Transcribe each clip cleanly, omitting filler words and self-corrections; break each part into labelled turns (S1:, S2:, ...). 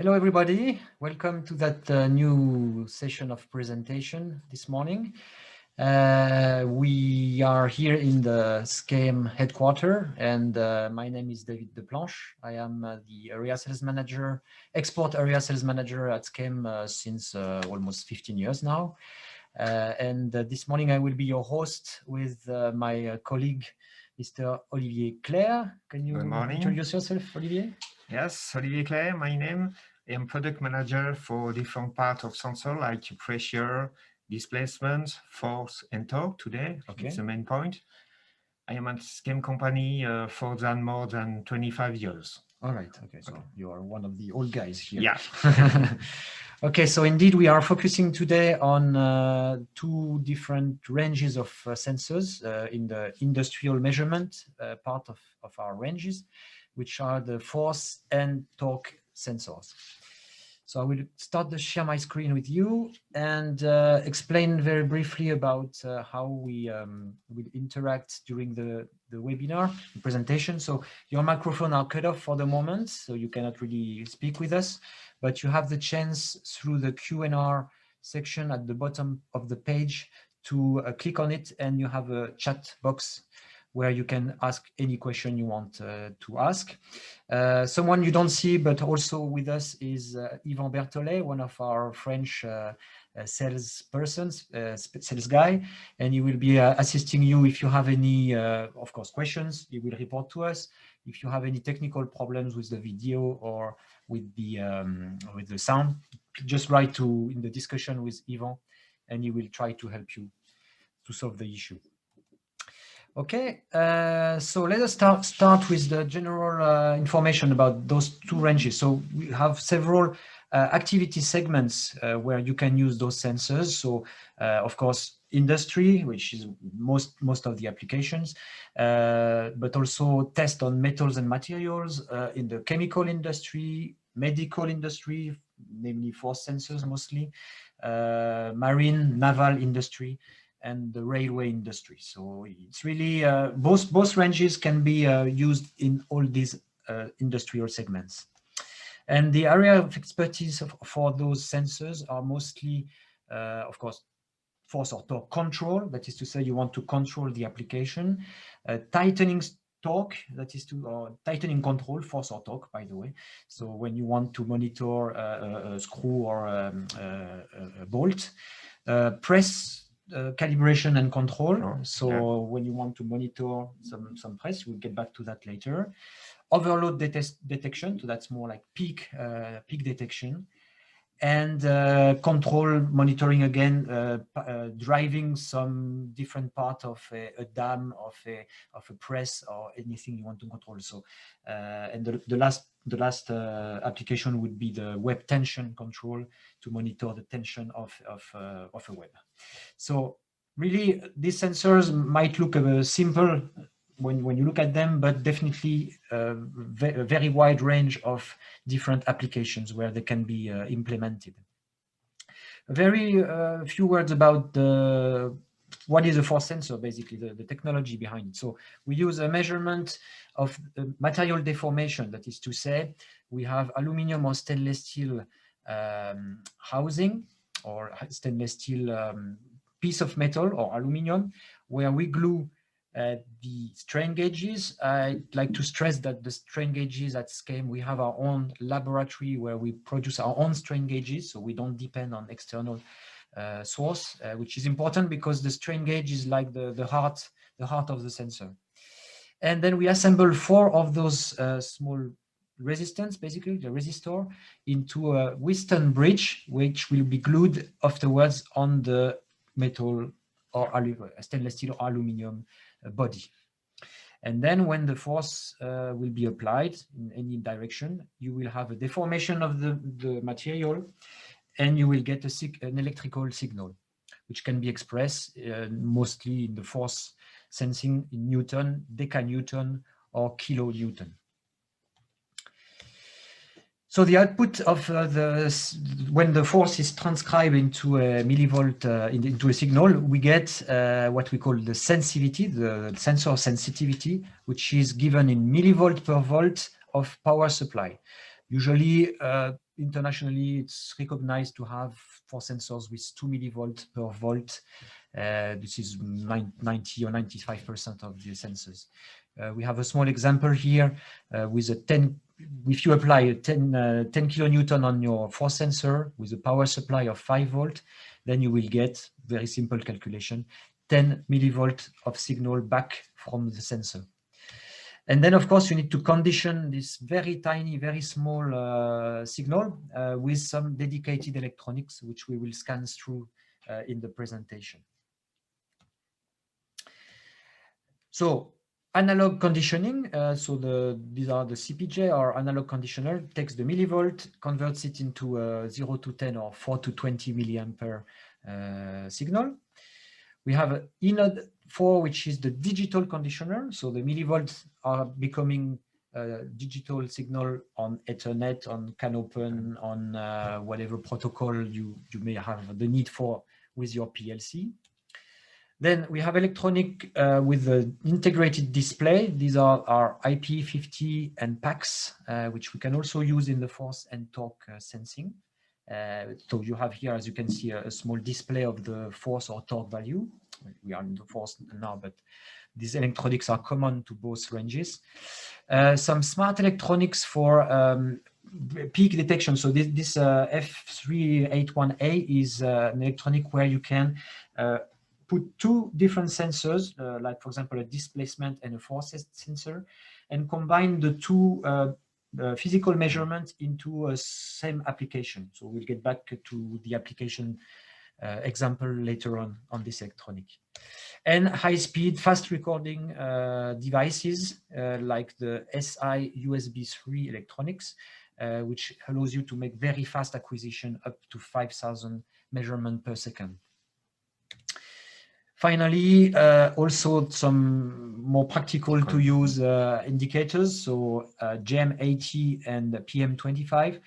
S1: Hello, everybody. Welcome to that new session of presentation this morning. We are here in the SCAIME headquarters, and my name is David Deplanche. I am the area sales manager, export area sales manager at SCAIME since almost 15 years now. This morning I will be your host with my colleague, Mr. Olivier Claire. Can you introduce yourself, Olivier?
S2: Yes, Olivier Claire, my name. I am product manager for different parts of sensor like pressure, displacement, force, and torque today.
S1: Okay.
S2: It's the main point. I am at SCAIME company for more than 25 years.
S1: All right. Okay. So you are one of the old guys here.
S2: Yeah.
S1: Okay. So indeed, we are focusing today on two different ranges of sensors in the industrial measurement part of our ranges, which are the force and torque sensors. So I will start to share my screen with you and explain very briefly about how we will interact during the webinar, the presentation. So your microphone are cut off for the moment, so you cannot really speak with us, but you have the chance through the Q&R section at the bottom of the page to click on it, and you have a chat box where you can ask any question you want to ask. Someone you don't see, but also with us is Yvan Berthollet, one of our French sales guy, and he will be assisting you if you have any, of course, questions. He will report to us. If you have any technical problems with the video or with the sound, just write in the discussion with Yvan, and he will try to help you to solve the issue. Okay, so let us start with the general information about those two ranges. So we have several activity segments where you can use those sensors. So of course, industry, which is most of the applications, but also test on metals and materials in the chemical industry, medical industry, namely force sensors mostly, marine, naval industry, and the railway industry. So it's really both ranges can be used in all these industrial segments. And the area of expertise for those sensors are mostly, of course, force or torque control. That is to say, you want to control the application. Tightening torque, that is tightening control, force or torque, by the way. So when you want to monitor a screw or a bolt, press calibration and control. So when you want to monitor some press, we'll get back to that later. Overload detection, so that's more like peak detection. And control monitoring again, driving some different part of a dam, of a press, or anything you want to control. So and the last application would be the web tension control to monitor the tension of a web. So really, these sensors might look simple when you look at them, but definitely a very wide range of different applications where they can be implemented. Very few words about what is a force sensor, basically, the technology behind it. So we use a measurement of material deformation. That is to say, we have aluminum or stainless steel housing or stainless steel piece of metal or aluminum, where we glue the strain gauges. I'd like to stress that the strain gauges at SCAIME, we have our own laboratory where we produce our own strain gauges, so we don't depend on external source, which is important because the strain gauge is like the heart of the sensor. And then we assemble 4 of those small resistance, basically the resistor, into a Whiston bridge, which will be glued afterwards on the metal or stainless steel or aluminum body. And then when the force will be applied in any direction, you will have a deformation of the material, and you will get an electrical signal, which can be expressed mostly in the force sensing in Newton, decanewton, or kilonewton. So the output of when the force is transcribed into a millivolt, into a signal, we get what we call the sensitivity, the sensor sensitivity, which is given in millivolt per volt of power supply. Usually internationally, it's recognized to have force sensors with 2 millivolts per volt. This is 90 or 95% of the sensors. We have a small example here with a 10. If you apply a 10 kilonewton on your force sensor with a power supply of 5 volt, then you will get, very simple calculation, 10 millivolt of signal back from the sensor. And then, of course, you need to condition this very tiny, very small signal with some dedicated electronics, which we will scan through in the presentation. So analog conditioning, these are the CPJ or analog conditioner, takes the millivolt, converts it into a 0 to 10 or 4 to 20 milliampere signal. We have an inode 4, which is the digital conditioner. So the millivolts are becoming digital signal on Ethernet, on CAN-open, on whatever protocol you may have the need for with your PLC. Then we have electronic with the integrated display. These are our IP50 and PACs, which we can also use in the force and torque sensing. So you have here, as you can see, a small display of the force or torque value. We are in the force now, but these electronics are common to both ranges. Some smart electronics for peak detection. So this F381A is an electronic where you can put two different sensors, like for example, a displacement and a force sensor, and combine the two physical measurements into a same application. So we'll get back to the application example later on this electronic. And high-speed fast recording devices like the SI USB 3 electronics, which allows you to make very fast acquisition up to 5,000 measurements per second. Finally, also some more practical to use indicators. So JM80 and PM25,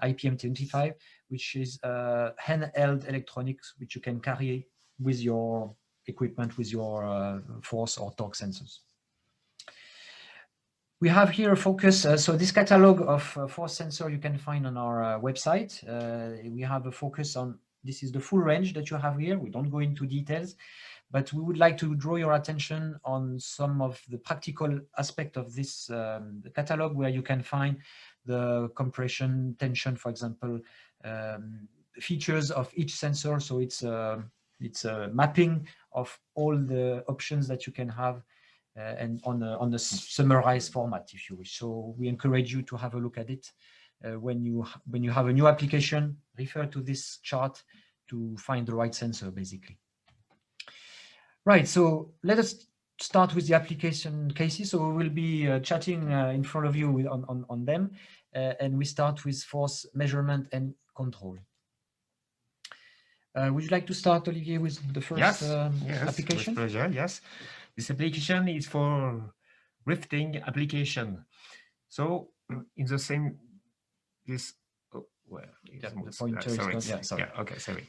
S1: IPM25, which is handheld electronics, which you can carry with your equipment, with your force or torque sensors. We have here a focus. So this catalog of force sensor you can find on our website. We have a focus on, this is the full range that you have here. We don't go into details, but we would like to draw your attention on some of the practical aspect of this catalog, where you can find the compression, tension, for example, features of each sensor. So it's a mapping of all the options that you can have and on a summarized format, if you wish. So we encourage you to have a look at it. When you have a new application, refer to this chart to find the right sensor, basically. Right, so let us start with the application cases. So we will be chatting in front of you on them, and we start with force measurement and control. Would you like to start, Olivier, with the first application?
S2: With pleasure, yes. This application is for rifting application. So in the same, this, oh, well,
S1: yeah, the pointer is gone. Yeah, sorry.
S2: Yeah, okay, sorry.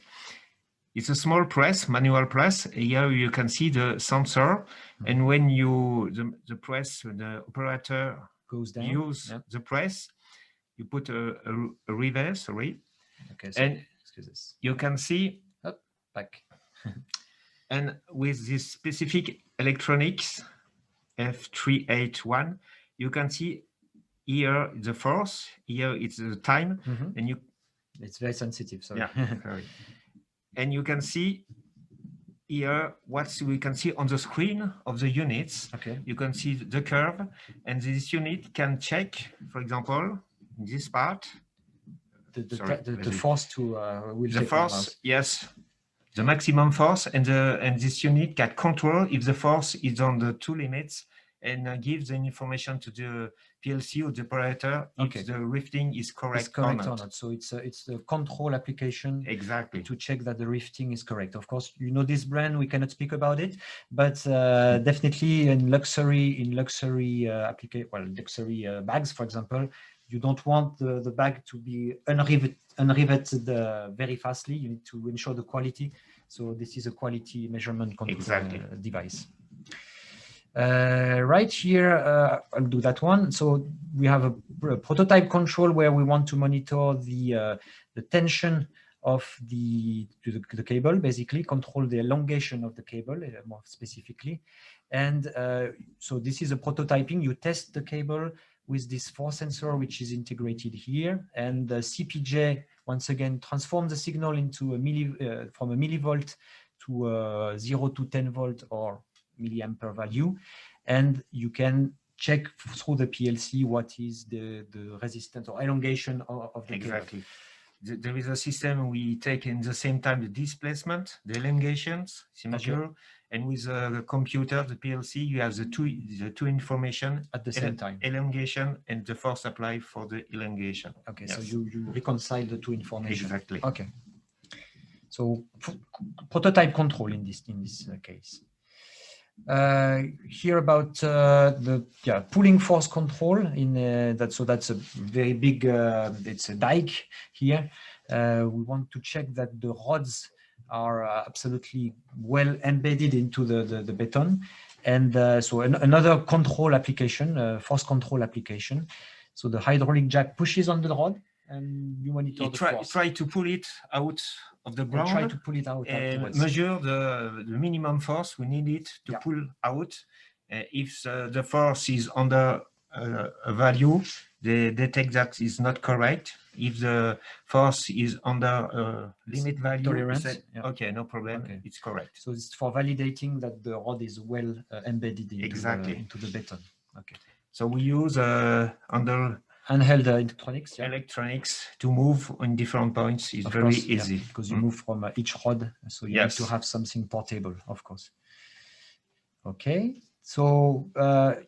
S2: It's a small press, manual press. Here you can see the sensor, and when you the press, the operator
S1: goes down,
S2: use the press, you put a reverse, sorry,
S1: okay, so
S2: and you can see
S1: back.
S2: And with this specific electronics F381, you can see here the force, here it's the time, and you.
S1: It's very sensitive. Sorry.
S2: Yeah, sorry. And you can see here what we can see on the screen of the units.
S1: Okay.
S2: You can see the curve, and this unit can check, for example, in this part.
S1: The force to
S2: the force, yes, the maximum force, and this unit can control if the force is on the two limits, and gives the information to the PLC or the operator if the rifting is correct, or not.
S1: So it's the control application,
S2: exactly,
S1: to check that the rifting is correct. Of course, you know this brand, we cannot speak about it, but definitely in luxury bags, for example, you don't want the bag to be unriveted very fastly. You need to ensure the quality. So this is a quality measurement control device. Right here, I'll do that one. So we have a prototype control where we want to monitor the tension of the cable, basically control the elongation of the cable more specifically. And so this is a prototyping. You test the cable with this force sensor, which is integrated here, and the CPJ once again transforms the signal into a from a millivolt to 0 to 10 volt or milliampere value, and you can check through the PLC what is the resistance or elongation of the
S2: exactly.
S1: cable.
S2: There is a system we take in the same time the displacement, the elongations, measure, and with the computer, the PLC, you have the two information
S1: at the same time,
S2: elongation and the force applied for the elongation.
S1: Okay, yes. So you reconcile the two information.
S2: Exactly.
S1: Okay. So prototype control in this case. Here about the pulling force control in that. So that's a very big. It's a dike here. We want to check that the rods are absolutely well embedded into the beton, and so another control application, force control application. So the hydraulic jack pushes on the rod, and you monitor the force.
S2: Try to pull it out of the ground.
S1: Try to pull it out.
S2: Measure the minimum force we need it to pull out. If the force is under a value, they detect that is not correct. If the force is under a limit value,
S1: tolerance,
S2: okay, no problem, it's correct.
S1: So it's for validating that the rod is well embedded into the beton. Okay.
S2: So we use under
S1: handheld electronics
S2: to move on different points is very easy
S1: because you move from each rod, so you need to have something portable, of course. Okay, so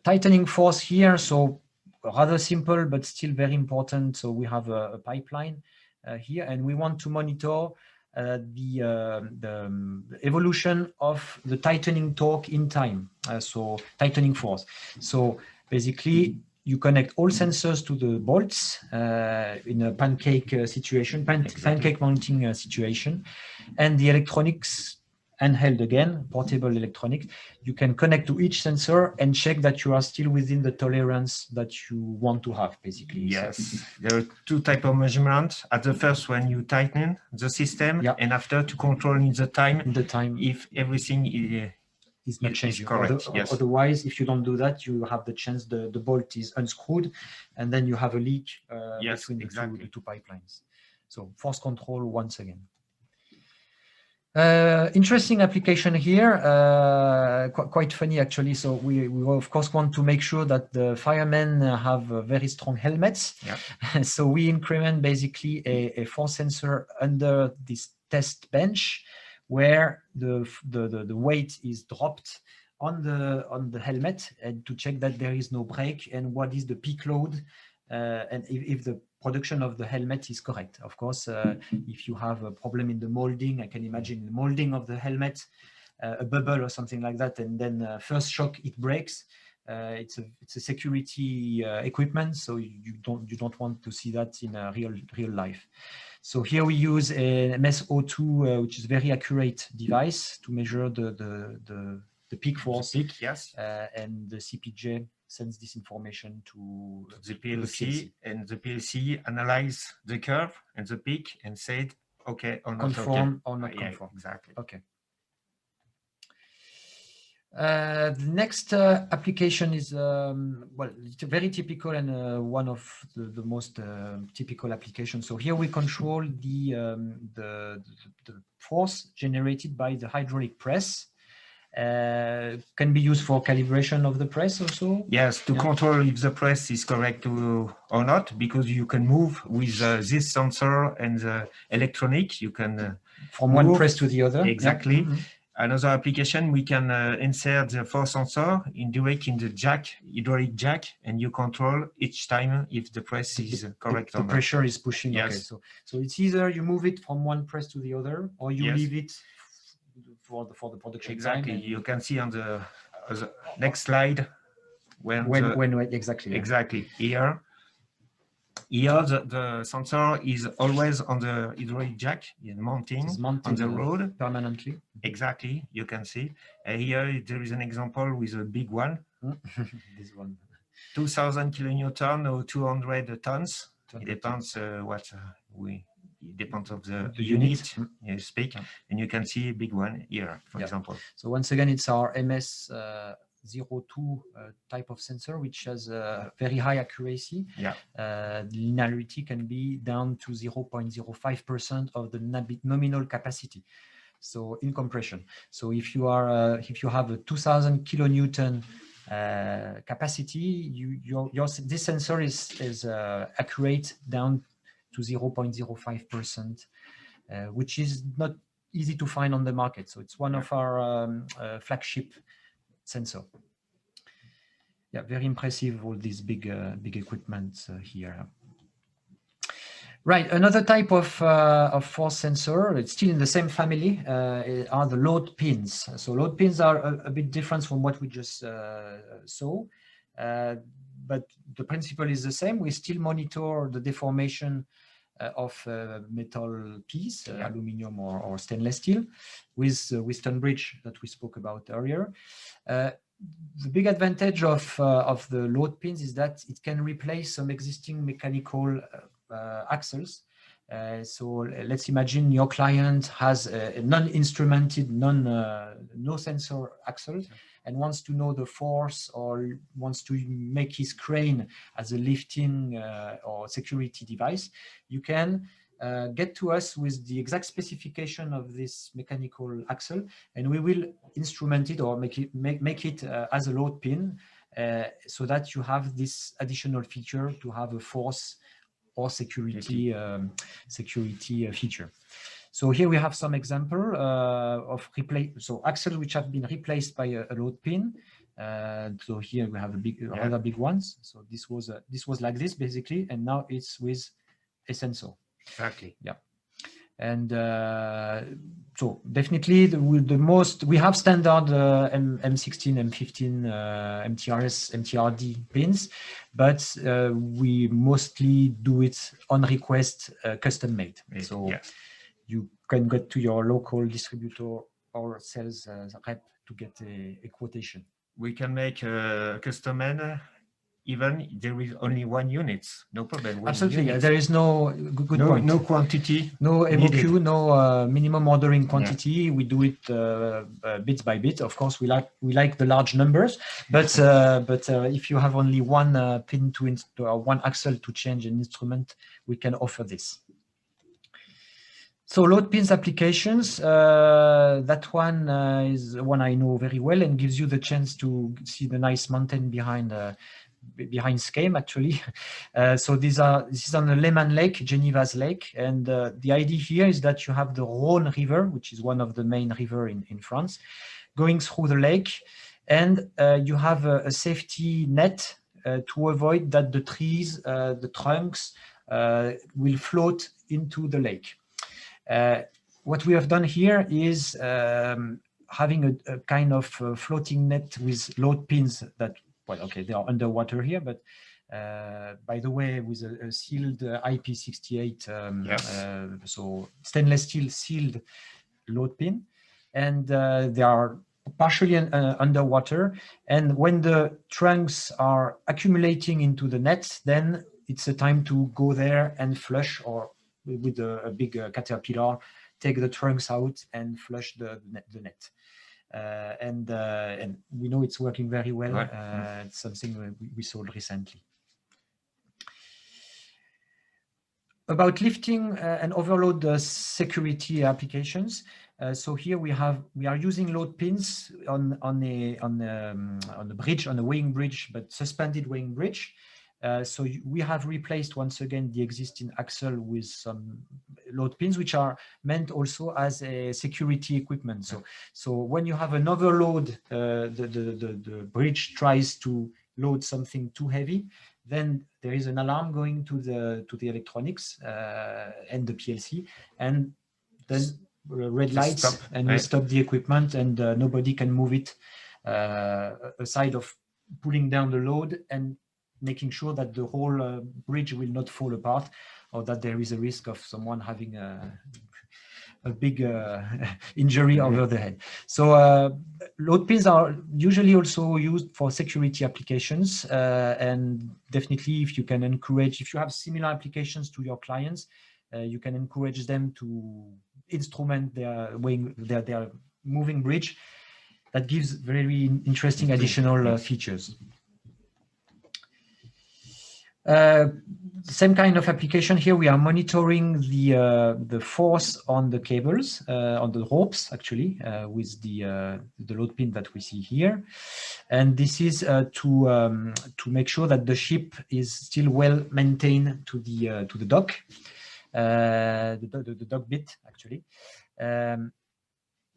S1: tightening force here, so rather simple but still very important. So we have a pipeline here, and we want to monitor the evolution of the tightening torque in time. So tightening force. So basically, you connect all sensors to the bolts in a pancake situation, pancake mounting situation, and the electronics handheld again, portable electronics. You can connect to each sensor and check that you are still within the tolerance that you want to have, basically.
S2: Yes, there are two types of measurements. At the first one, you tighten the system, and after to control in the time if everything
S1: is not changing.
S2: Correct.
S1: Otherwise, if you don't do that, you have the chance the bolt is unscrewed, and then you have a leak between the two pipelines. So force control once again. Interesting application here, quite funny actually. So we of course want to make sure that the firemen have very strong helmets. So we increment basically a force sensor under this test bench, where the weight is dropped on the helmet, and to check that there is no break and what is the peak load, and if the production of the helmet is correct. Of course, if you have a problem in the molding, I can imagine the molding of the helmet, a bubble or something like that, and then first shock it breaks. It's a security equipment, so you don't want to see that in real life. So here we use a MSO2, which is a very accurate device to measure the peak force.
S2: And
S1: the CPJ sends this information to
S2: the PLC, and the PLC analyze the curve and the peak and said, okay or not
S1: conform or not conform.
S2: Exactly.
S1: Okay. The next application is well, it's very typical and one of the most typical applications. So here we control the force generated by the hydraulic press. Can be used for calibration of the press also.
S2: Yes, to control if the press is correct or not, because you can move with this sensor and the electronic. You can
S1: from one press to the other.
S2: Exactly. Another application, we can insert the force sensor direct in the jack, hydraulic jack, and you control each time if the press is correct or not.
S1: The pressure is pushing.
S2: Yes.
S1: Okay, so it's either you move it from one press to the other, or you leave it for the production.
S2: Exactly.
S1: time.
S2: You can see on the next slide
S1: when exactly
S2: here. Here, the sensor is always on the hydraulic jack, mounting on the road
S1: permanently.
S2: Exactly, you can see. Here there is an example with a big one.
S1: This one.
S2: 2,000 kilonewton or 200 tons. It depends it depends of the unit you speak, and you can see a big one here, for example.
S1: So once again, it's our MS 02 type of sensor, which has very high accuracy. The linearity can be down to 0.05% of the nominal capacity. So in compression. So if you are if you have a 2,000 kilonewton capacity, this sensor is accurate down to 0.05%, which is not easy to find on the market. So it's one of our flagship sensor. Yeah, very impressive, all these big equipment here. Right, another type of force sensor, it's still in the same family, are the load pins. So load pins are a bit different from what we just saw, but the principle is the same. We still monitor the deformation of metal piece, aluminum or stainless steel, with stone bridge that we spoke about earlier. The big advantage of the load pins is that it can replace some existing mechanical axles. So let's imagine your client has a non-instrumented, no sensor axle and wants to know the force or wants to make his crane as a lifting or security device. You can get to us with the exact specification of this mechanical axle, and we will instrument it or make it as a load pin, so that you have this additional feature to have a force or security feature. So here we have some example of axles which have been replaced by a load pin. So here we have other big ones. So this was like this basically, and now it's with a sensor.
S2: Exactly.
S1: Yeah. And so definitely the most, we have standard M16, M15, MTRS, MTRD pins, but we mostly do it on request, custom made. So you can go to your local distributor or sales rep to get a quotation.
S2: We can make a custom made even there is only one unit, no problem.
S1: Absolutely, there is no good point.
S2: No quantity,
S1: no MOQ, no minimum ordering quantity. Yeah. We do it bit by bit. Of course, we like the large numbers, but if you have only one pin one axle to change an instrument, we can offer this. So load pins applications, that one is one I know very well and gives you the chance to see the nice mountain behind SCAIME actually. So this is on the Lehman Lake, Geneva's lake, and the idea here is that you have the Rhône River, which is one of the main rivers in France, going through the lake, and you have a safety net to avoid that the trees, the trunks will float into the lake. What we have done here is having a kind of floating net with load pins that, well, okay, they are underwater here, but by the way, with a sealed IP68, so stainless steel sealed load pin, and they are partially underwater. And when the trunks are accumulating into the net, then it's a time to go there and flush, or with a big caterpillar, take the trunks out and flush the net. And we know it's working very well. Right. It's something we sold recently. About lifting and overload security applications. So here we are using load pins on the bridge, on a weighing bridge, but suspended weighing bridge. So we have replaced once again the existing axle with some load pins, which are meant also as a security equipment. So when you have an overload, the bridge tries to load something too heavy, then there is an alarm going to the electronics and the PLC, and then red lights, and we stop the equipment, and nobody can move it aside of pulling down the load and making sure that the whole bridge will not fall apart, or that there is a risk of someone having a big injury over the head. So load pins are usually also used for security applications, and definitely if you can encourage, if you have similar applications to your clients, you can encourage them to instrument their moving bridge. That gives very interesting additional features. Same kind of application here. We are monitoring the force on the cables, on the ropes, actually, with the load pin that we see here, and this is to make sure that the ship is still well maintained to the dock, the dock bit, actually.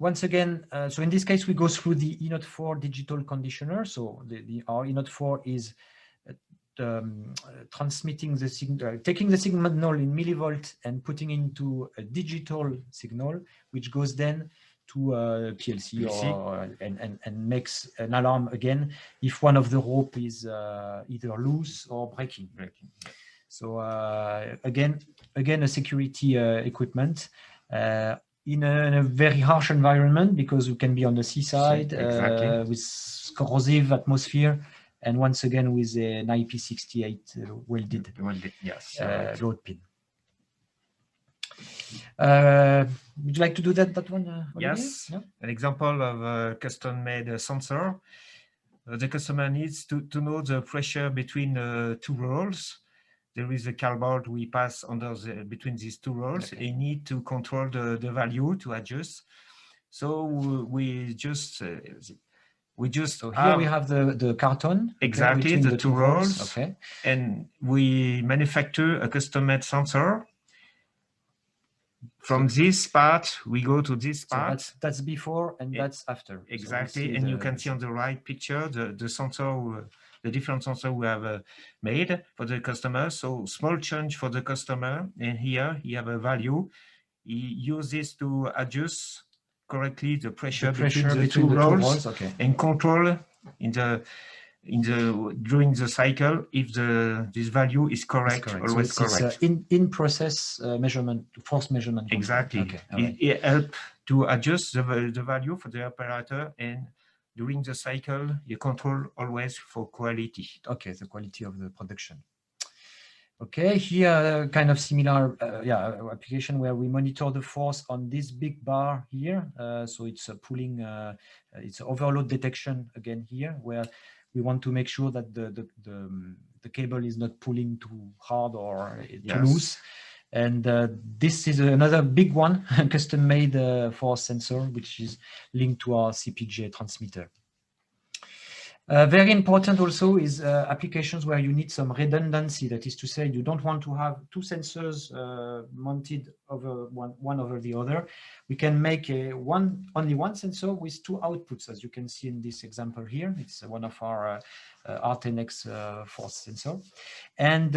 S1: Once again, so in this case, we go through the E04 digital conditioner. So our E04 is transmitting the signal, taking the signal in millivolt and putting into a digital signal, which goes then to PLC. And makes an alarm again if one of the rope is either loose or breaking. So again, a security equipment in a very harsh environment, because you can be on the seaside with corrosive atmosphere. And once again, with an IP68 welded load pin. Would you like to do that one?
S2: Yes. No? An example of a custom-made sensor. The customer needs to know the pressure between two rolls. There is a cardboard we pass under between these two rolls. They need to control the value to adjust. So we just
S1: so here we have the carton,
S2: exactly, the two rolls, and we manufacture a custom-made sensor. From this part, we go to this part.
S1: So that's before and that's after.
S2: Exactly, so and you can see on the right picture the sensor, the different sensor we have made for the customer. So small change for the customer, and here you have a value. He uses to adjust correctly the pressure between the two rolls, and control during the cycle if this value is correct. Always
S1: so
S2: correct.
S1: It's in process measurement, force measurement.
S2: Exactly. It helps to adjust the value for the operator, and during the cycle you control always for quality.
S1: Okay, the quality of the production. Okay, here kind of similar application where we monitor the force on this big bar here. So it's a pulling, it's overload detection again here, where we want to make sure that the cable is not pulling too hard or too loose. And this is another big one, custom-made force sensor, which is linked to our CPJ transmitter. Very important also is applications where you need some redundancy. That is to say, you don't want to have two sensors mounted over one over the other. We can make only one sensor with two outputs, as you can see in this example here. It's one of our R10X force sensor, and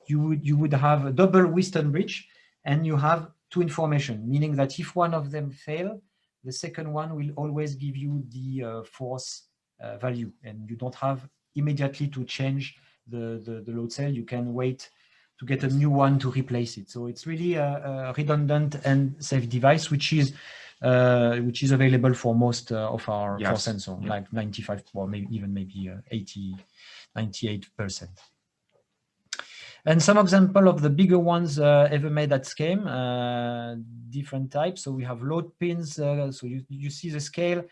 S1: you would have a double Wheatstone bridge, and you have two information, meaning that if one of them fail, the second one will always give you the force value, and you don't have immediately to change the load cell. You can wait to get a new one to replace it. So it's really a redundant and safe device, which is available for most of our force sensor, like 95 or maybe 80, 98%. And some example of the bigger ones ever made at SCAIME, different types. So we have load pins. So you see the scale.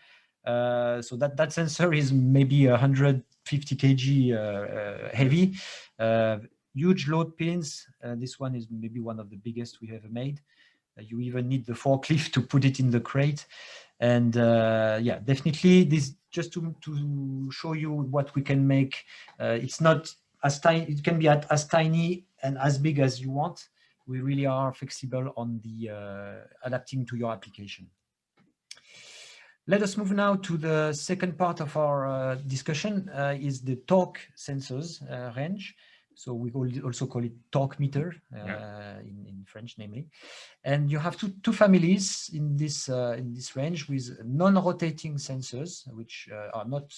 S1: So that sensor is maybe 150 kg heavy, huge load pins. This one is maybe one of the biggest we ever made. You even need the forklift to put it in the crate. And definitely this just to show you what we can make. It's not as tiny, it can be as tiny and as big as you want. We really are flexible on the adapting to your application. Let us move now to the second part of our discussion, is the torque sensors range. So we also call it Torquemeter in French, namely. And you have two families in this range with non-rotating sensors, which are not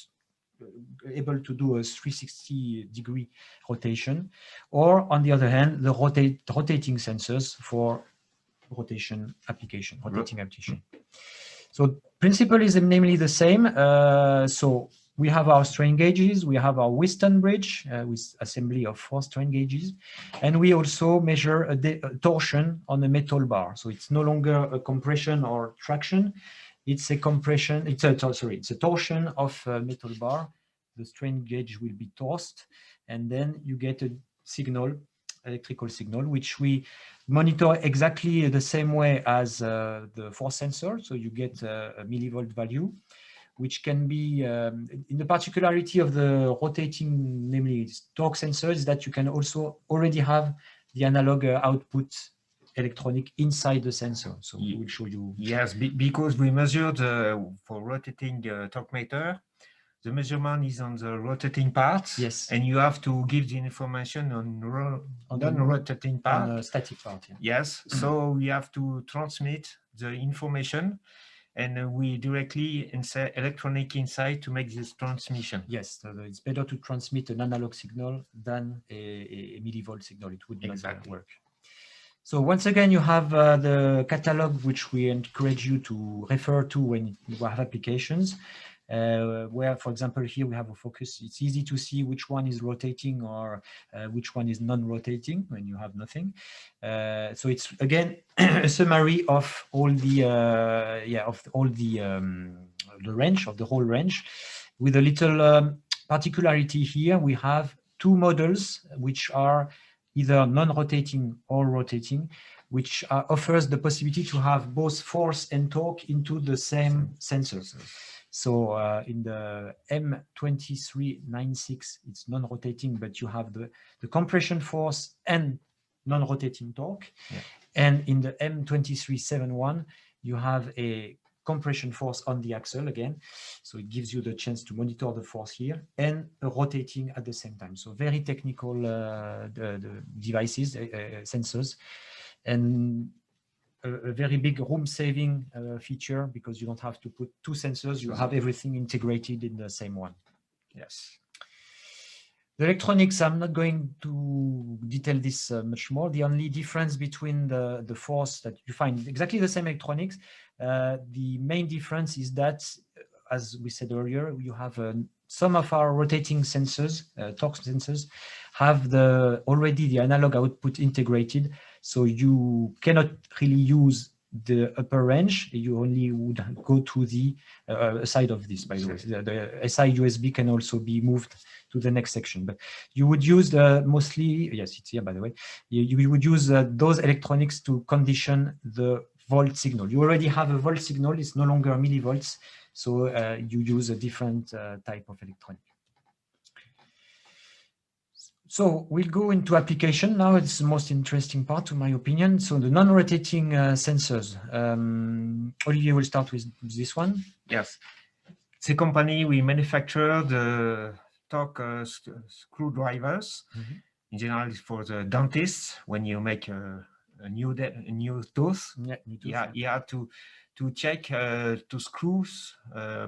S1: able to do a 360-degree rotation, or on the other hand, the rotating sensors for rotating application. So principle is namely the same. So we have our strain gauges, we have our Whiston bridge with assembly of 4 strain gauges, and we also measure a torsion on a metal bar. So it's no longer a compression or traction, it's a compression, it's a torsion of a metal bar. The strain gauge will be torsed, and then you get a signal, electrical signal, which we monitor exactly the same way as the force sensor. So you get a millivolt value, which can be, in the particularity of the rotating, namely torque sensors, is that you can also already have the analog output electronic inside the sensor. So we will show you.
S2: Yes, because we measured for rotating Torquemeter, the measurement is on the rotating part.
S1: Yes.
S2: And you have to give the information on non-rotating part.
S1: On the static part. Yeah.
S2: Yes. So we have to transmit the information, and we directly insert electronic inside to make this transmission.
S1: Yes, so it's better to transmit an analog signal than a millivolt signal. It would not work. So once again, you have the catalog, which we encourage you to refer to when you have applications. Where, for example, here we have a focus. It's easy to see which one is rotating or which one is non-rotating when you have nothing. So it's again a summary of all the range, of the whole range, with a little particularity here. We have 2 models which are either non-rotating or rotating, which offers the possibility to have both force and torque into the same sensors. So in the M2396, it's non-rotating, but you have the compression force and non-rotating torque. Yeah. And in the M2371, you have a compression force on the axle again. So it gives you the chance to monitor the force here and rotating at the same time. So very technical the devices, sensors, and a very big room saving feature, because you don't have to put 2 sensors, you have everything integrated in the same one. Yes. The electronics, I'm not going to detail this much more. The only difference between the force, that you find exactly the same electronics, the main difference is that, as we said earlier, you have some of our rotating sensors, torque sensors, have already the analog output integrated. So you cannot really use the upper range. You only would go to the side of this, by the way. The SI USB can also be moved to the next section. But you would use mostly, yes, it's here, by the way. You would use those electronics to condition the volt signal. You already have a volt signal. It's no longer millivolts. So you use a different type of electronic. So we'll go into application now. It's the most interesting part, in my opinion. So the non-rotating sensors. Olivier will start with this one.
S2: Yes. The company, we manufacture the torque screwdrivers. Mm-hmm. In general, it's for the dentists. When you make a new tooth, you have to check to screws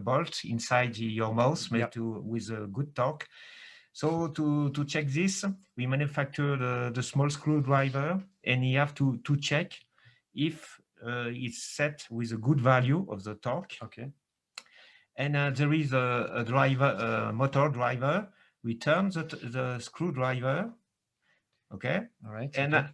S2: bolts inside your mouth, made with a good torque. So to check this, we manufacture the small screwdriver, and you have to check if it's set with a good value of the torque.
S1: Okay.
S2: And there is a driver, motor driver. We turn the screwdriver. Okay.
S1: All right.
S2: And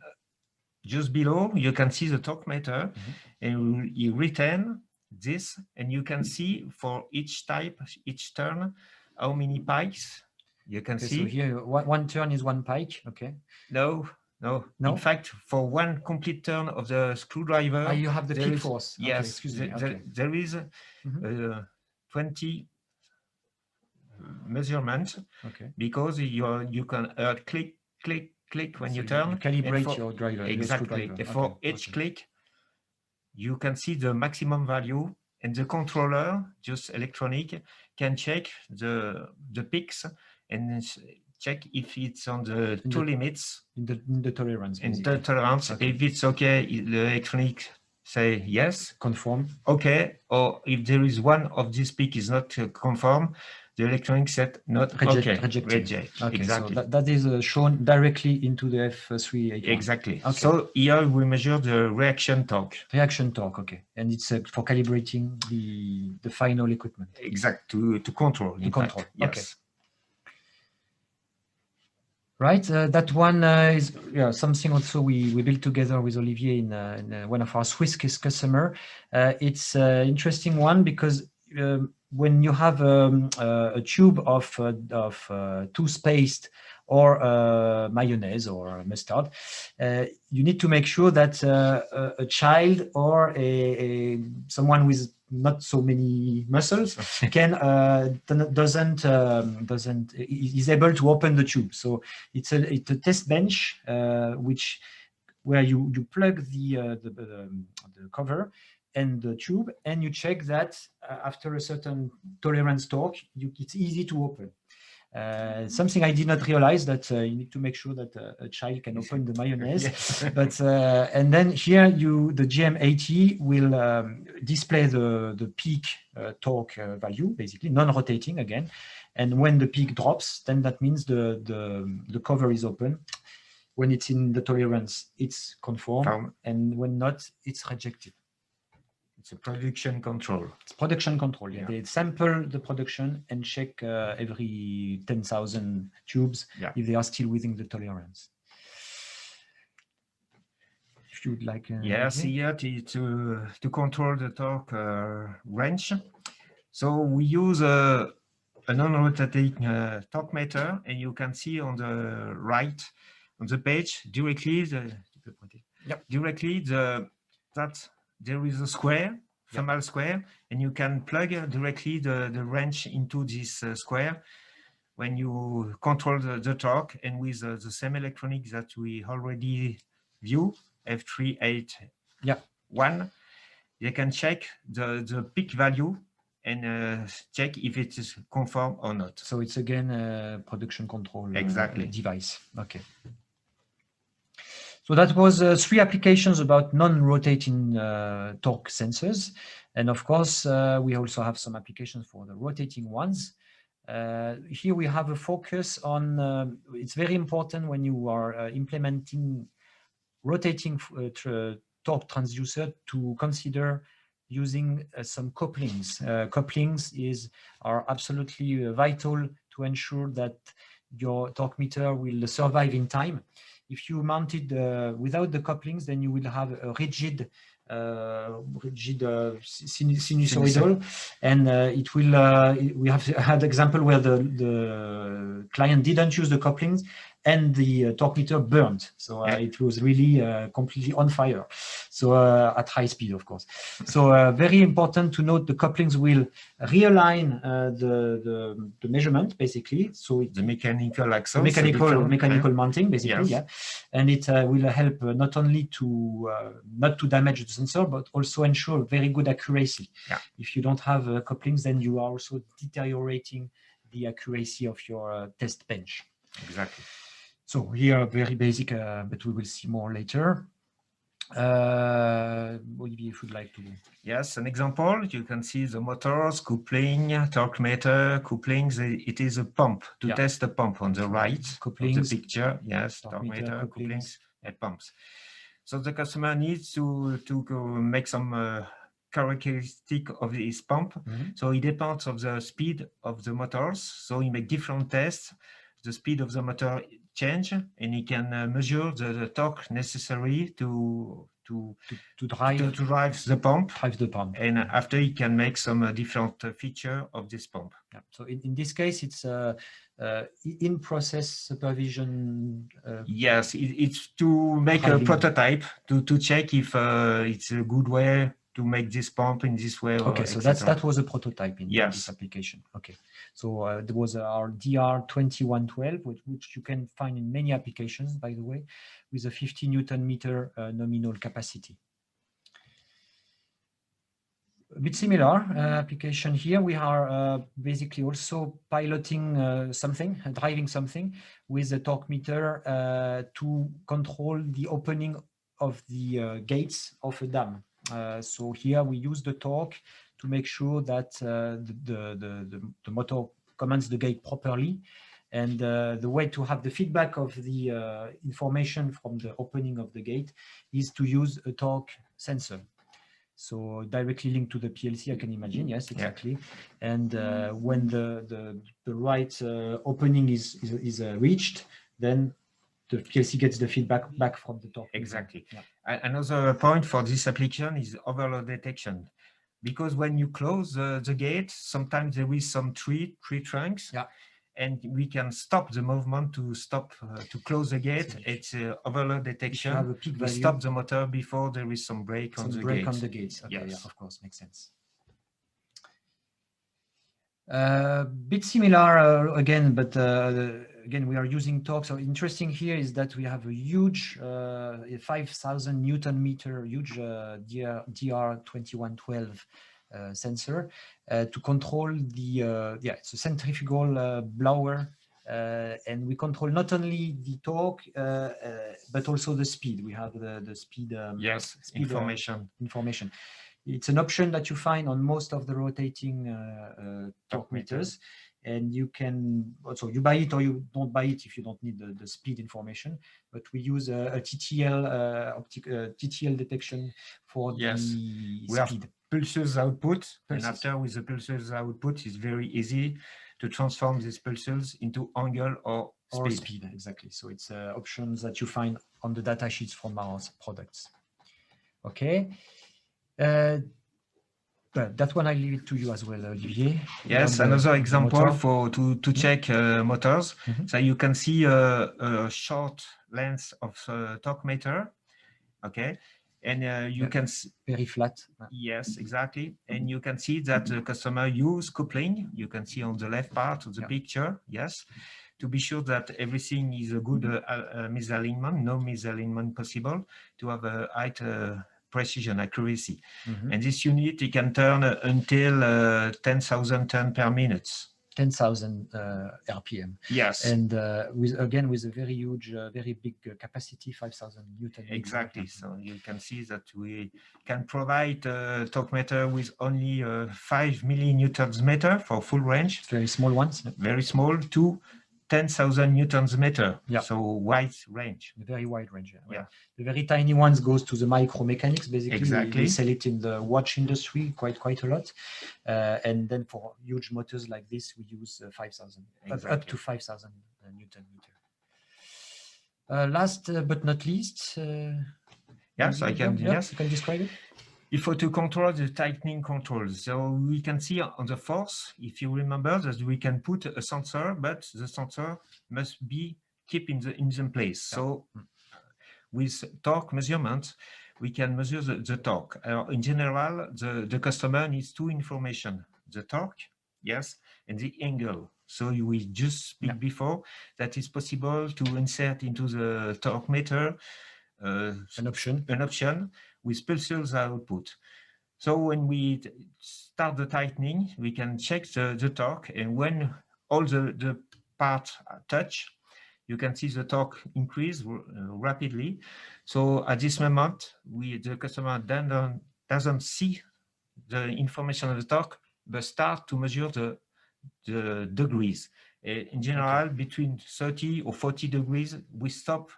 S2: just below, you can see the Torquemeter, and you return this, and you can see for each type, each turn, how many pikes. You can see.
S1: So here, one turn is 1 pike. Okay.
S2: No. In fact, for one complete turn of the screwdriver,
S1: you have the peak force.
S2: Yes,
S1: okay, excuse me.
S2: There is 20 measurements.
S1: Okay.
S2: Because you can click, click, click when you turn.
S1: You calibrate your driver.
S2: Exactly.
S1: Your
S2: for each click, you can see the maximum value, and the controller, just electronic, can check the peaks and check if it's on the two limits.
S1: In the tolerance.
S2: In the tolerance. Okay. If it's okay, the electronic say yes.
S1: Conform.
S2: Okay. Or if there is one of these peak is not conform, the electronic set not
S1: rejected.
S2: reject. Exactly.
S1: So that is shown directly into the F381.
S2: Exactly.
S1: Okay.
S2: So here we measure the reaction torque.
S1: Reaction torque, okay. And it's for calibrating the final equipment.
S2: Exact, to control.
S1: To control,
S2: yes.
S1: Okay. Right, that one is something also we built together with Olivier in one of our Swiss customer. It's an interesting one because when you have a tube of toothpaste or mayonnaise or mustard, you need to make sure that a child or someone with not so many muscles can is able to open the tube. So it's a test bench where you plug the cover and the tube, and you check that after a certain tolerance torque, it's easy to open. Something I did not realize that you need to make sure that a child can open the mayonnaise. Yes. But and then here the GM80 will display the peak torque value, basically non-rotating again. And when the peak drops, then that means the cover is open. When it's in the tolerance, it's conform, and when not, it's rejected.
S2: It's a production control.
S1: It's production control. Yeah. They sample the production and check every 10,000 tubes if they are still within the tolerance. If you would like.
S2: Yes, here to control the torque range. So we use a non-rotating torque meter, and you can see on the right on the page directly that there is a square, thermal square, and you can plug directly the wrench into this square when you control the torque, and with the same electronics that we already view, F381, you can check the peak value and check if it is conform or not.
S1: So it's again a production control device. Okay. So that was 3 applications about non-rotating torque sensors. And of course, we also have some applications for the rotating ones. Here we have a focus on, it's very important when you are implementing rotating torque transducer to consider using some couplings. Couplings are absolutely vital to ensure that your torque meter will survive in time. If you mount it without the couplings, then you will have a rigid sinusoidal, and it will. We have had example where the client didn't use the couplings, and the torque meter burned. So it was really completely on fire. So at high speed, of course. So very important to note the couplings will realign the measurement, basically. So
S2: the mechanical axle,
S1: mechanical mounting, basically, and it will help not only to not to damage the sensor, but also ensure very good accuracy. If you don't have couplings, then you are also deteriorating the accuracy of your test bench.
S2: Exactly.
S1: So here, very basic, but we will see more later. Olivier, if you'd like to.
S2: Yes, an example, you can see the motors, coupling, torque meter, couplings. It is a pump to test the pump on the right of the picture. Yes, torque meter, couplings, and pumps. So the customer needs to make some characteristic of his pump. So it depends on the speed of the motors. So he make different tests. The speed of the motor change, and he can measure the torque necessary to drive the pump. And after he can make some different feature of this pump.
S1: So in this case, it's in-process supervision.
S2: Yes, it's to make a prototype to check if it's a good way to make this pump in this way.
S1: Okay, so that was a prototype in this application. Okay, so there was our DR2112, which you can find in many applications, by the way, with a 50 Newton meter nominal capacity. A bit similar application here. We are basically also piloting driving something with a torque meter to control the opening of the gates of a dam. So here we use the torque to make sure that the motor commands the gate properly. And the way to have the feedback of the information from the opening of the gate is to use a torque sensor. So directly linked to the PLC, I can imagine. Yes, exactly. Yeah. And when the right opening is reached, then the PLC gets the feedback back from the torque.
S2: Exactly. Yeah. Another point for this application is overload detection. Because when you close the gate, sometimes there is some tree trunks. Yeah. And we can stop the movement to close the gate. It's overload detection. We stop the motor before there is some break on the gate.
S1: On the gates. Okay, yes. Yeah, of course, makes sense. Bit similar again, but again we are using torque. So interesting here is that we have a huge 5,000 Newton meter, huge DR2112 sensor to control the it's a centrifugal blower, and we control not only the torque but also the speed. We have the speed.
S2: Speed
S1: information. It's an option that you find on most of the rotating Torquemeters, and you can also you buy it or you don't buy it if you don't need the speed information. But we use a TTL TTL detection for the speed.
S2: Pulses output, and after with the pulses output, it's very easy to transform these pulses into angle or speed.
S1: Exactly. So it's options that you find on the data sheets from our products. Okay. But that one I leave it to you as well, Olivier.
S2: Yes, another example to check motors. So you can see a short length of Torquemeter. Okay, and you can
S1: very flat.
S2: Yes, exactly. And you can see that the customer use coupling. You can see on the left part of the picture. Yes, to be sure that everything is a good misalignment, no misalignment possible, to have a high precision, accuracy. And this unit, it can turn until 10,000 turns per minute.
S1: 10,000 RPM.
S2: Yes.
S1: And with a very huge, very big capacity, 5,000 Newton.
S2: Exactly. So you can see that we can provide Torquemeter with only 5 millinewtons meter for full range.
S1: Very small ones.
S2: Very small, to 10,000 newtons meter. Yeah. So wide range.
S1: A very wide range. Yeah. The very tiny ones goes to the micromechanics. Basically,
S2: exactly.
S1: We sell it in the watch industry quite a lot. And then for huge motors like this, we use 5,000, up to 5,000 Newton meter. Last but not least.
S2: Yes, I can. Yes,
S1: you can describe it.
S2: If to control the tightening controls, so we can see on the force, if you remember, that we can put a sensor, but the sensor must be kept in the place. So with torque measurement, we can measure the torque. In general, the customer needs two information: the torque, yes, and the angle. So we just speak before that it's possible to insert into the Torquemeter
S1: an option
S2: with pulses output. So when we start the tightening, we can check the torque, and when all the parts touch, you can see the torque increase rapidly. So at this moment, the customer doesn't see the information of the torque, but start to measure the degrees. In general, between 30 or 40 degrees, we stop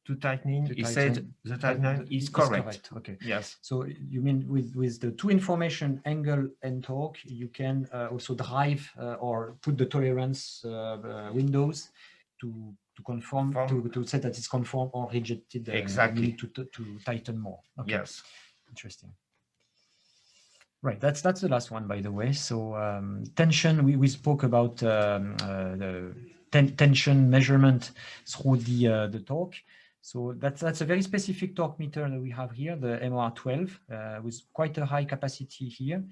S2: to tightening. He said the tightening is correct.
S1: Okay.
S2: Yes.
S1: So you mean with the two information, angle and torque, you can also drive or put the tolerance windows to conform to say that it's conform or rejected.
S2: Exactly.
S1: You need to tighten more. Okay.
S2: Yes.
S1: Interesting. Right, that's the last one, by the way. So tension, we spoke about the tension measurement through the torque. So that's a very specific torque meter that we have here, the MR12, with quite a high capacity here.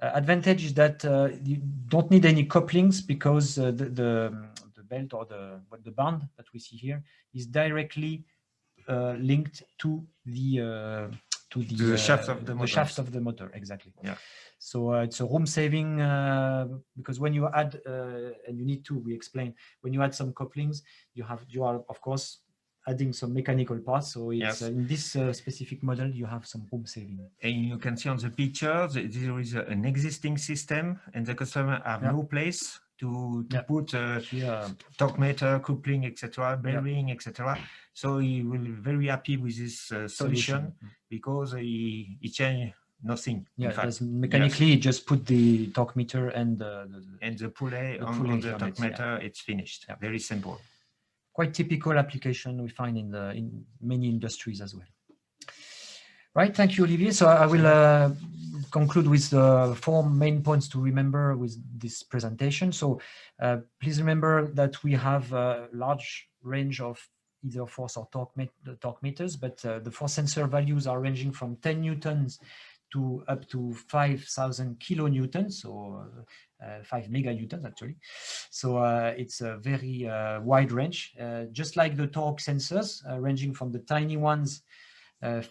S1: Advantage is that you don't need any couplings because the belt or the band that we see here is directly linked to the
S2: shaft of the motor.
S1: The shaft of the motor, exactly.
S2: Yeah.
S1: So it's a room saving because when you add and you need to, we explain, when you add some couplings, you are of course adding some mechanical parts. So it's in this specific model you have some room saving.
S2: And you can see on the picture there is an existing system, and the customer have no place to put Torquemeter, coupling, etc., bearing, etc. So he will be very happy with this solution because he changed nothing.
S1: Yeah, in fact. Mechanically, just put the Torquemeter and
S2: the pulley on the Torquemeter. It's finished. Very simple.
S1: Quite typical application we find in many industries as well. Right, thank you, Olivier. So I will conclude with the 4 main points to remember with this presentation. So please remember that we have a large range of either force or torque meters, but the force sensor values are ranging from 10 newtons to up to 5,000 kilonewtons, so 5 meganewtons actually. So it's a very wide range, just like the torque sensors, ranging from the tiny ones 5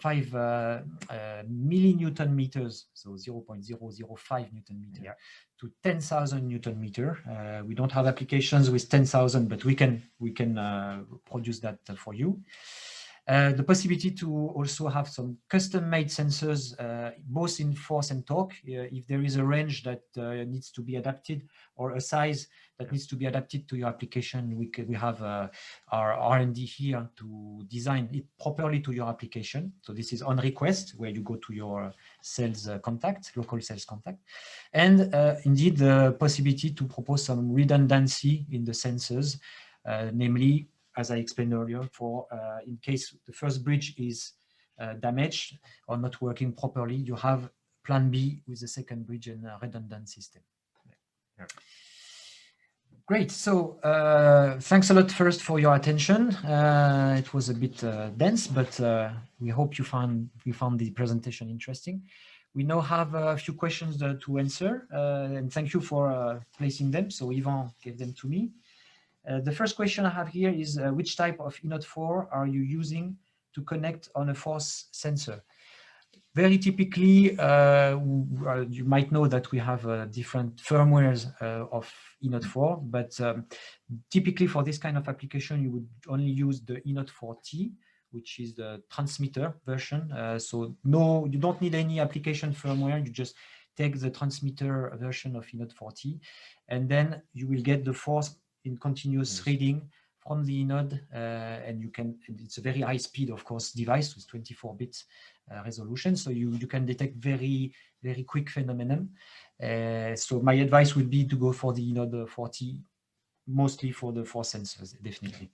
S1: millinewton meters, so 0.005 Newton meter, to 10,000 Newton meter. We don't have applications with 10,000, but we can produce that for you. The possibility to also have some custom-made sensors, both in force and torque, if there is a range that needs to be adapted or a size that needs to be adapted to your application, we have our R&D here to design it properly to your application. So this is on request, where you go to your sales contact, local sales contact. And indeed, the possibility to propose some redundancy in the sensors, namely, as I explained earlier, for in case the first bridge is damaged or not working properly, you have plan B with the second bridge and a redundant system. Great. So thanks a lot first for your attention. It was a bit dense, but we hope you found the presentation interesting. We now have a few questions to answer, and thank you for placing them. So Ivan gave them to me. The first question I have here is which type of eNote4 are you using to connect on a force sensor? Very typically, you might know that we have different firmwares of eNote4, but typically for this kind of application, you would only use the eNote4T, which is the transmitter version. So no, you don't need any application firmware. You just take the transmitter version of eNote4T, and then you will get the force in continuous reading from the eNode, and you can, it's a very high speed, of course, device with 24-bit resolution. So you can detect very quick phenomenon. So my advice would be to go for the eNote4T, mostly for the force sensors, definitely.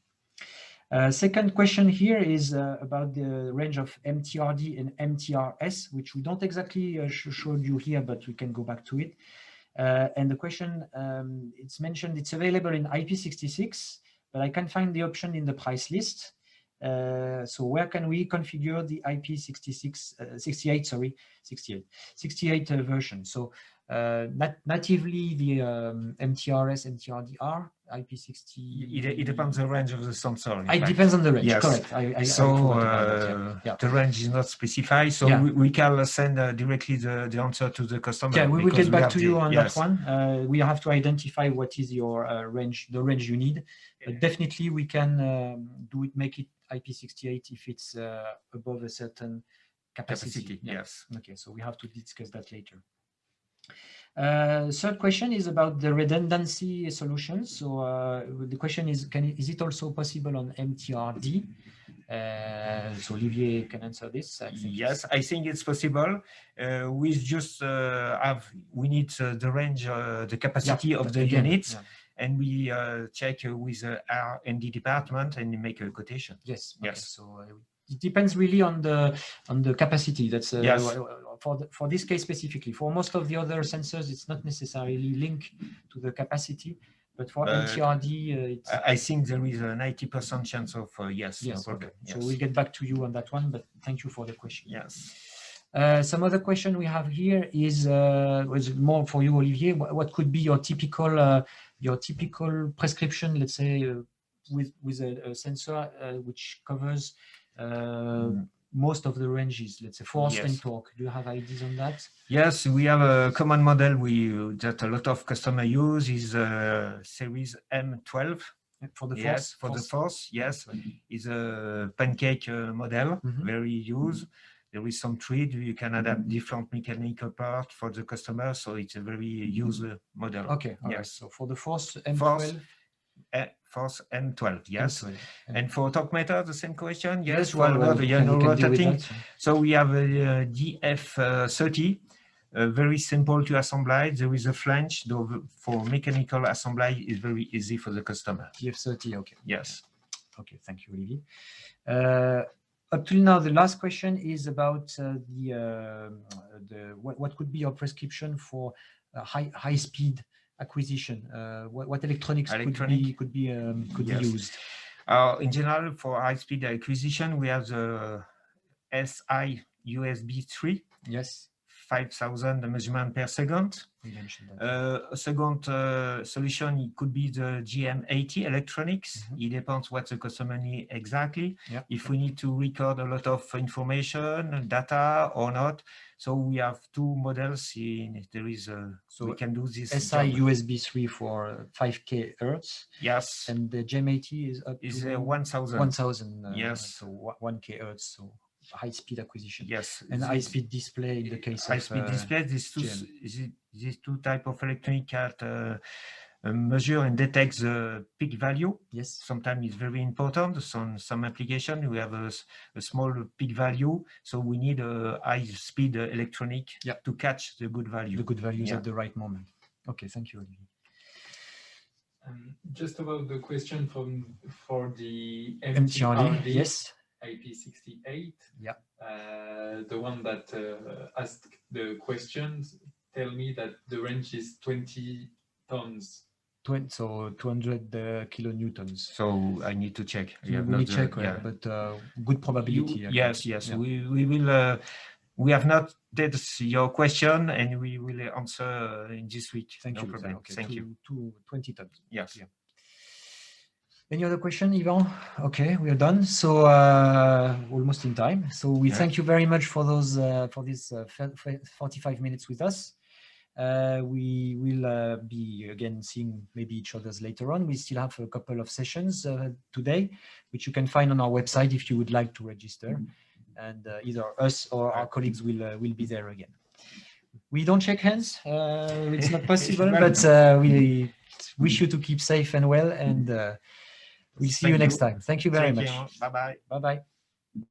S1: Second question here is about the range of MTRD and MTRS, which we don't exactly showed you here, but we can go back to it. And the question, it's mentioned it's available in IP66, but I can't find the option in the price list. So where can we configure the IP68 version? So natively the MTRS, MTRD are IP60.
S2: It depends on the range of the sensor.
S1: It depends on the range,
S2: yes.
S1: Correct. I
S2: the range is not specified, so we can send directly the answer to the customer.
S1: Yeah, we will get back to you on that one. We have to identify what is your range, the range you need. But definitely we can make it IP68 if it's above a certain capacity.
S2: Yes.
S1: Okay, so we have to discuss that later. Third question is about the redundancy solutions. So the question is, is it also possible on MTRD? So Olivier can answer this.
S2: Yes, I think it's possible. We just we need the range, the capacity of the units, and we check with our R&D department and make a quotation.
S1: Yes. Okay. Yes. So it depends really on the capacity. That's for this case specifically. For most of the other sensors, it's not necessarily linked to the capacity. But for MTRD,
S2: I think there is a 90% chance of yes.
S1: Yes, no problem. Okay. Yes. So we'll get back to you on that one, but thank you for the question.
S2: Yes.
S1: Some other question we have here is more for you, Olivier. What could be your typical prescription, let's say, with a sensor which covers most of the ranges, let's say force and torque? Do you have ideas on that?
S2: Yes, we have a common model that a lot of customers use is series M12
S1: for the force.
S2: For the force, yes, is a pancake model, very used. there is some trade. You can adapt different mechanical parts for the customer, so it's a very user model.
S1: Okay, all
S2: yes.
S1: right. So for the force M12,
S2: force M12, yes.
S1: M12.
S2: And for Torquemeters, the same question, yes.
S1: Yes,
S2: For
S1: well,
S2: another,
S1: we can deal with
S2: rotating.
S1: that.
S2: So we have a DF30, very simple to assemble. There is a flange, though for mechanical assembly is very easy for the customer.
S1: DF30, okay.
S2: Yes.
S1: Okay, thank you, Olivier. Up till now, the last question is about what could be your prescription for high speed acquisition. What electronics could be used?
S2: In general, for high speed acquisition, we have the SI USB 3.
S1: Yes.
S2: 5,000 measurements per second.
S1: We mentioned that.
S2: A second solution, it could be the GM80 electronics. It depends what the customer needs exactly.
S1: Yeah.
S2: If we need to record a lot of information, data or not. So we have two models. There is so we can do this.
S1: SI USB 3 for 5K hertz.
S2: Yes.
S1: And the GM80 is up to
S2: 1,000.
S1: 1,000.
S2: Yes.
S1: So 1K hertz. So high-speed acquisition.
S2: Yes.
S1: And high-speed display in the case of
S2: high-speed display. These two type of electronic can measure and detect the peak value.
S1: Yes.
S2: Sometimes it's very important. Some application we have a small peak value, so we need a high-speed electronic to catch the good value.
S1: The good values at the right moment. Okay, thank you, Olivier.
S3: Just about the question for the
S1: MTRD, yes.
S3: IP68,
S1: yeah.
S3: The one that asked the questions tell me that the range is 20 tons.
S1: So 200 kilonewtons.
S2: So I need to check.
S1: We need to check, but good probability.
S2: Yes. Yeah. We will. We have not did your question, and we will answer in this week.
S1: Thank you.
S2: Problem.
S1: Okay.
S2: Thank you.
S1: 20 tons.
S2: Yes.
S1: Yeah. Any other question, Ivan? Okay, we are done. So almost in time. So we thank you very much for those for this 45 minutes with us. We will be again seeing maybe each other's later on. We still have a couple of sessions today, which you can find on our website if you would like to register. And either us or our colleagues will be there again. We don't shake hands. It's not possible, but we wish you to keep safe and well. And we'll see you next time. Thank you very much.
S2: Bye-bye.
S1: Bye-bye.